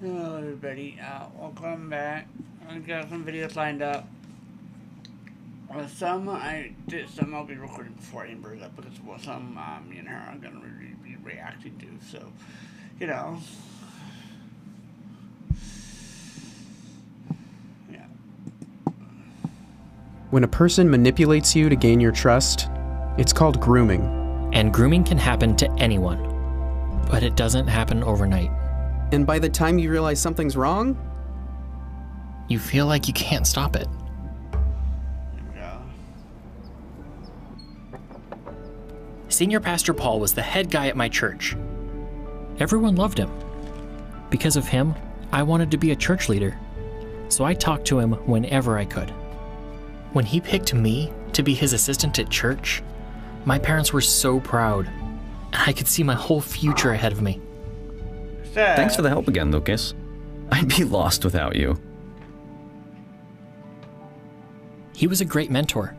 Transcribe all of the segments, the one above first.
Hello everybody, welcome back. I've got some videos lined up. Some I'll be recording before Amber's up because some me and her are gonna be reacting to. So, you know, yeah. When a person manipulates you to gain your trust, it's called grooming. And grooming can happen to anyone, but it doesn't happen overnight. And by the time you realize something's wrong, You feel like you can't stop it. Here we go. Senior Pastor Paul was the head guy at my church. Everyone loved him. Because of him, I wanted to be a church leader, so I talked to him whenever I could. When he picked me to be his assistant at church, my parents were so proud, and I could see my whole future ahead of me. Thanks for the help again, Lucas. I'd be lost without you. He was a great mentor.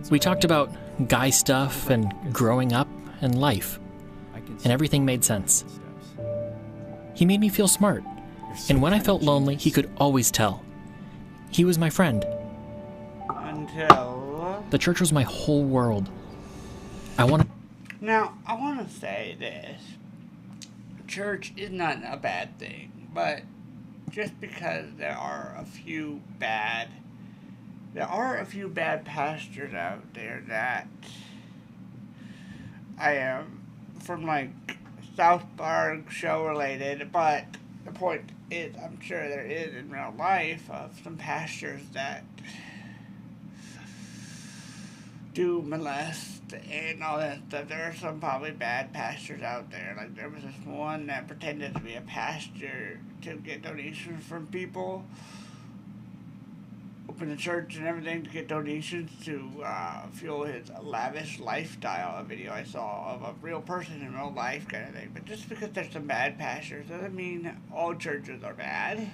We talked about guy stuff and growing up and life, and everything made sense. He made me feel smart, and when I felt lonely, he could always tell. He was my friend. Until The church was my whole world. now, I want to say this: church is not a bad thing, but just because there are a few bad pastors out there that I am from like South Park show related, but the point is I'm sure there is in real life of some pastors that do molest and all that stuff. There are some probably bad pastors out there. Like there was this one that pretended to be a pastor to get donations from people. Open the church and everything to get donations to fuel his lavish lifestyle. A video I saw of a real person in real life kind of thing. But just because there's some bad pastors doesn't mean all churches are bad. You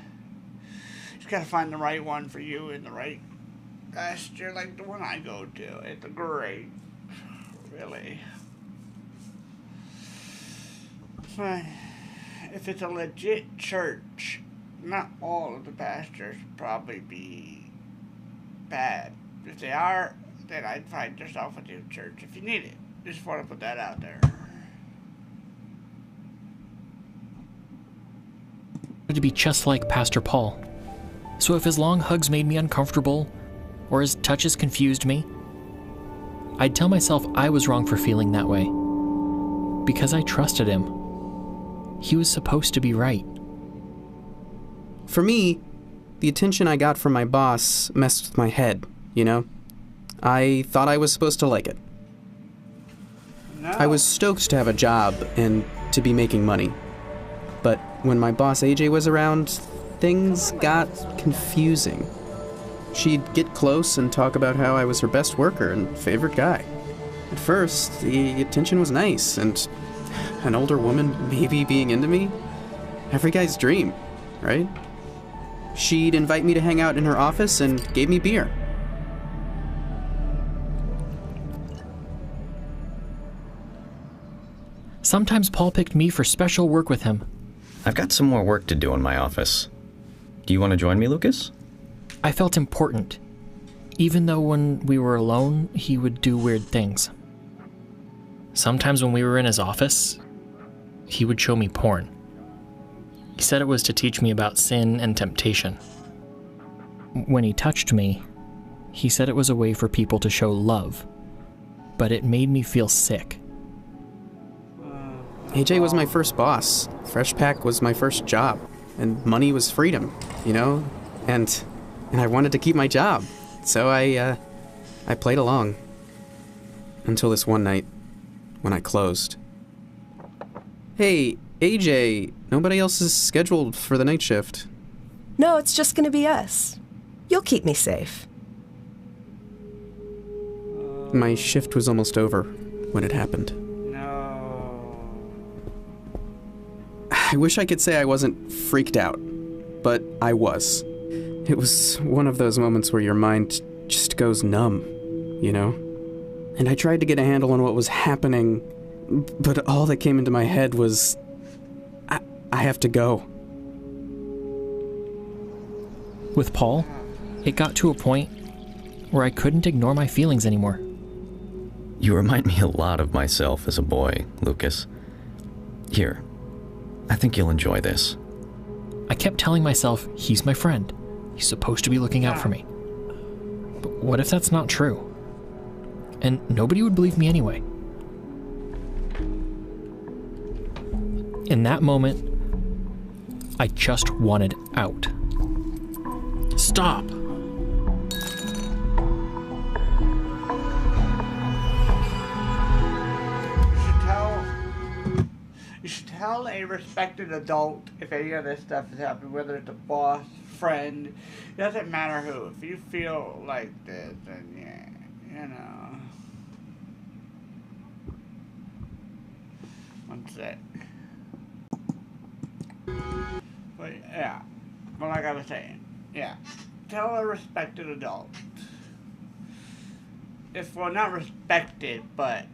just gotta find the right one for you and the right pastor, like the one I go to. It's great, really. But if it's a legit church, not all of the pastors probably be bad. If they are, then I'd find yourself a new church if you need it. Just want to put that out there. To be just like Pastor Paul. So if his long hugs made me uncomfortable, or his touches confused me, I'd tell myself I was wrong for feeling that way. Because I trusted him. He was supposed to be right. for me, the attention I got from my boss messed with my head, you know? I thought I was supposed to like it. No. I was stoked to have a job and to be making money. But when my boss AJ was around, things got confusing. She'd get close and talk about how I was her best worker and favorite guy. At first, the attention was nice, and an older woman maybe being into me? Every guy's dream, right? She'd invite me to hang out in her office and gave me beer. Sometimes Paul picked me for special work with him. I've got some more work to do in my office. Do you want to join me, Lucas? I felt important, even though when we were alone, he would do weird things. Sometimes when we were in his office, he would show me porn. He said it was to teach me about sin and temptation. When he touched me, he said it was a way for people to show love, but it made me feel sick. AJ was my first boss. Fresh Pack was my first job. And money was freedom, you know? And I wanted to keep my job. So I played along. Until this one night, when I closed. Hey, AJ, nobody else is scheduled for the night shift. No, it's just gonna be us. You'll keep me safe. My shift was almost over when it happened. No. I wish I could say I wasn't freaked out, but I was. It was one of those moments where your mind just goes numb, you know? And I tried to get a handle on what was happening, but all that came into my head was, I have to go. With Paul, it got to a point where I couldn't ignore my feelings anymore. You remind me a lot of myself as a boy, Lucas. Here, I think you'll enjoy this. I kept telling myself, he's my friend. He's supposed to be looking out for me. But what if that's not true? And nobody would believe me anyway. In that moment, I just wanted out. Stop! You should tell a respected adult if any of this stuff is happening, whether it's a boss, friend, it doesn't matter who. If you feel like this, then yeah, you know. One sec. But yeah, but like I was saying, yeah, tell a respected adult. If, well, not respected, but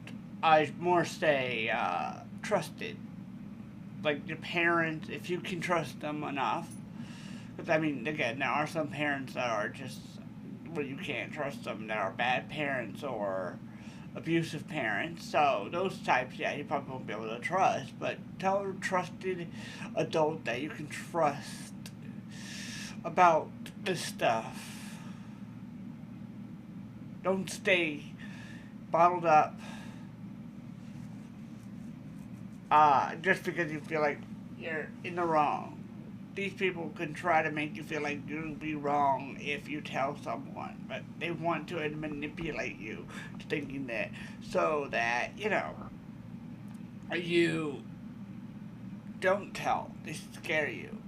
I more say trusted. Like your parents, if you can trust them enough. Because, I mean, again, there are some parents that are just, well, you can't trust them. That are bad parents or abusive parents. So, those types, yeah, you probably won't be able to trust. But tell a trusted adult that you can trust about this stuff. Don't stay bottled up. Just because you feel like you're in the wrong. These people can try to make you feel like you'll be wrong if you tell someone, but they want to manipulate you to thinking that, so that, you know, you don't tell. They scare you.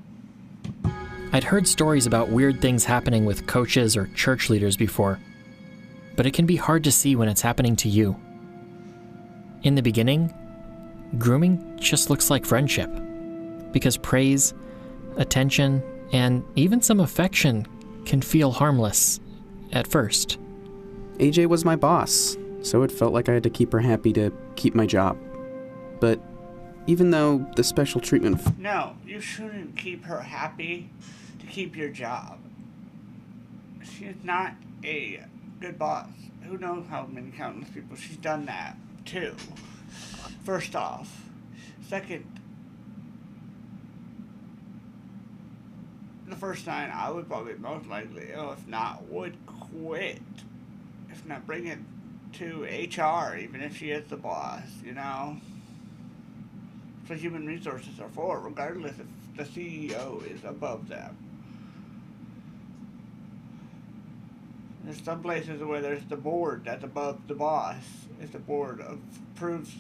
I'd heard stories about weird things happening with coaches or church leaders before, but it can be hard to see when it's happening to you. In the beginning, grooming just looks like friendship, because praise, attention, and even some affection can feel harmless at first. AJ was my boss, so it felt like I had to keep her happy to keep my job. But even though the special treatment... No, you shouldn't keep her happy to keep your job. She is not a good boss. Who knows how many countless people she's done that to. First off. Second, the first sign I would probably most likely, if not, would quit. If not, bring it to HR, even if she is the boss, you know? That's what human resources are for, regardless if the CEO is above them. There's some places where there's the board that's above the boss. If the board approves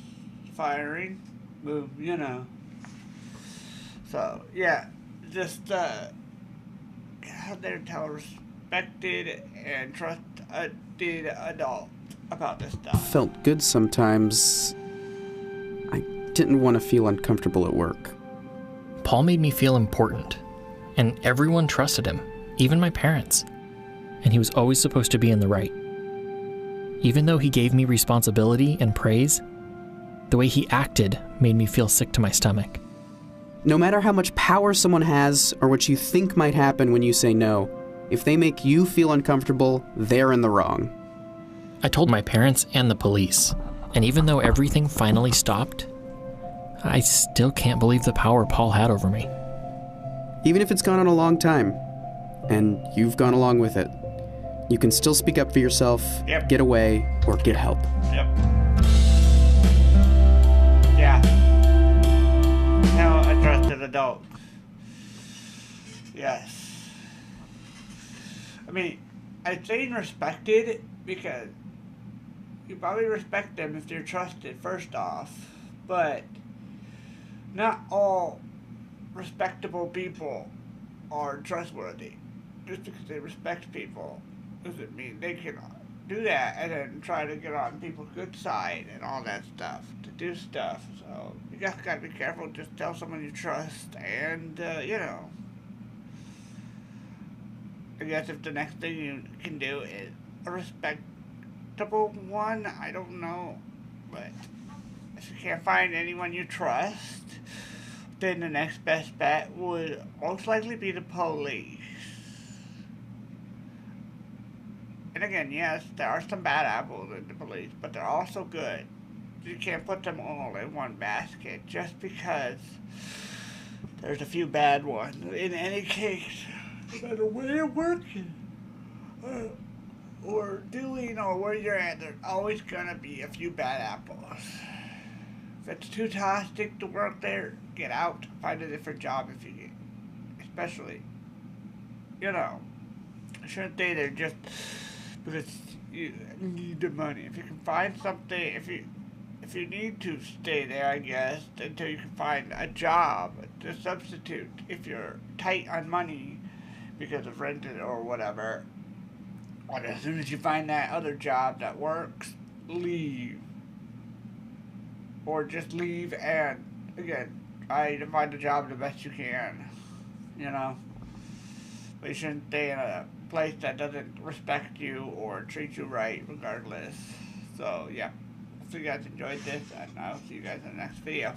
firing, boom, you know. So, yeah, just get out there and tell a respected and trusted adult about this stuff. Felt good sometimes. I didn't want to feel uncomfortable at work. Paul made me feel important, and everyone trusted him, even my parents. And he was always supposed to be in the right. Even though he gave me responsibility and praise, the way he acted made me feel sick to my stomach. No matter how much power someone has or what you think might happen when you say no, if they make you feel uncomfortable, they're in the wrong. I told my parents and the police, and even though everything finally stopped, I still can't believe the power Paul had over me. Even if it's gone on a long time, and you've gone along with it, you can still speak up for yourself, Yep. Get away, or get help. Yep. Yeah. Now a trusted adult. Yes. I mean, I'm saying respected because you probably respect them if they're trusted, first off. But not all respectable people are trustworthy. Just because they respect people doesn't mean they can do that and then try to get on people's good side and all that stuff to do stuff. So you guys gotta be careful. Just tell someone you trust, and you know, I guess if the next thing you can do is a respectable one, I don't know, but if you can't find anyone you trust, then the next best bet would most likely be the police. And again, yes, there are some bad apples in the police, but they're also good. You can't put them all in one basket just because there's a few bad ones. In any case, no matter where you're working or doing or where you're at, there's always gonna be a few bad apples. If it's too toxic to work there, get out. Find a different job if you get. Especially, I shouldn't stay there just because you need the money. If you can find something, if you need to stay there, I guess, until you can find a job to substitute if you're tight on money because of rent or whatever. But as soon as you find that other job that works, leave. Or just leave and, again, try to find a job the best you can. But you shouldn't stay in a place that doesn't respect you or treat you right regardless. So, yeah. Hope you guys enjoyed this, and I'll see you guys in the next video.